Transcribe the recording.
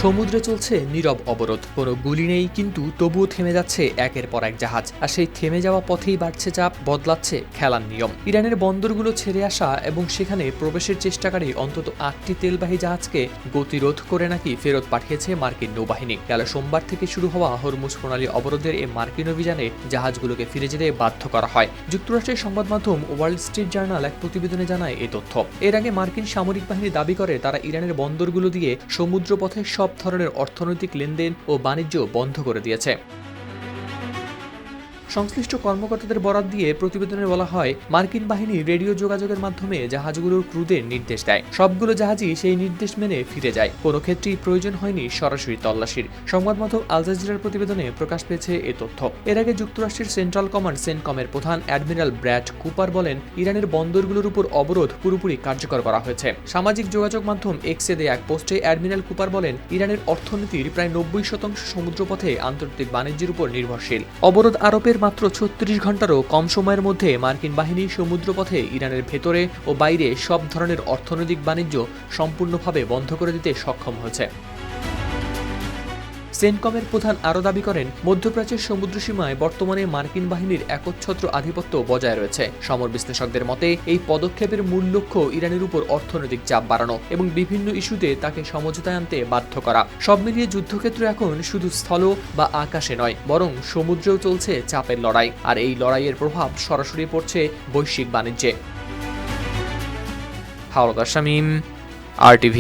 সমুদ্রে চলছে নীরব অবরোধ, কোনো গুলি নেই, কিন্তু তবুও থেমে যাচ্ছে একের পর এক জাহাজ। আর সেই থেমে যাওয়া পথেই বাড়ছে চাপ, বদলাচ্ছে খেলার নিয়ম। ইরানের বন্দরগুলো ছেড়ে আসা এবং সেখানে প্রবেশের চেষ্টাকারী অন্তত 8টি তেলবাহী জাহাজকে গতিরোধ করে নাকি ফেরত পাঠিয়েছে মার্কিন নৌবাহিনী। গেল সোমবার থেকে শুরু হওয়া হরমুজ প্রণালী অবরোধের এই মার্কিন অভিযানে জাহাজগুলোকে ফিরে যেতে বাধ্য করা হয়। যুক্তরাষ্ট্রের সংবাদ মাধ্যম ওয়াল স্ট্রিট জার্নাল এক প্রতিবেদনে জানায় এই তথ্য। এর আগে মার্কিন সামরিক বাহিনী দাবি করে তারা ইরানের বন্দরগুলো দিয়ে সমুদ্রপথে সব ধরনের অর্থনৈতিক লেনদেন ও বাণিজ্য বন্ধ করে দিয়েছে। সংশ্লিষ্ট কর্মকর্তাদের বরাত দিয়ে প্রতিবেদনে বলা হয়, মার্কিন বাহিনী রেডিও যোগাযোগের মাধ্যমে জাহাজগুলোর ক্রুদের নির্দেশ দেয়। সবগুলো জাহাজই সেই নির্দেশ মেনে ফিরে যায়। কোনো ক্ষেত্রেই প্রয়োজন হয়নি সরাসরি তল্লাশির। সংবাদ মাধ্যম আল জাজিরার প্রতিবেদনে প্রকাশ পেয়েছে এ তথ্য। এর আগে যুক্তরাষ্ট্রের সেন্ট্রাল কমান্ড সেনকমের প্রধান অ্যাডমিরাল ব্র্যাড কুপার বলেন, ইরানের বন্দরগুলোর উপর অবরোধ পুরোপুরি কার্যকর করা হয়েছে। সামাজিক যোগাযোগ মাধ্যম এক্সে দেয়া এক পোস্টে অ্যাডমিরাল কুপার বলেন, ইরানের অর্থনীতির প্রায় 90% সমুদ্রপথে আন্তর্জাতিক বাণিজ্যের উপর নির্ভরশীল। অবরোধ আরোপের মাত্র 36 ঘন্টারও কম সময়ের মধ্যে মার্কিন বাহিনী সমুদ্রপথে ইরানের ভেতরে ও বাইরে সব ধরনের অর্থনৈতিক বাণিজ্য সম্পূর্ণভাবে বন্ধ করে দিতে সক্ষম হয়েছে। সেনকমের প্রধান আরও দাবি করেন, মধ্যপ্রাচ্যের সমুদ্রসীমায় বর্তমানে মার্কিন বাহিনীর একচ্ছত্র আধিপত্য বজায় রয়েছে। সমর বিশ্লেষকদের মতে এই পদক্ষেপের মূল লক্ষ্য ইরানের উপর অর্থনৈতিক চাপ বাড়ানো এবং বিভিন্ন ইস্যুতে তাকে সমঝোতায় আনতে বাধ্য করা। সব মিলিয়ে যুদ্ধক্ষেত্র এখন শুধু স্থল বা আকাশে নয়, বরং সমুদ্রেও চলছে চাপের লড়াই। আর এই লড়াইয়ের প্রভাব সরাসরি পড়ছে বৈশ্বিক বাণিজ্যে। হাওলাদার শামীম, RTV।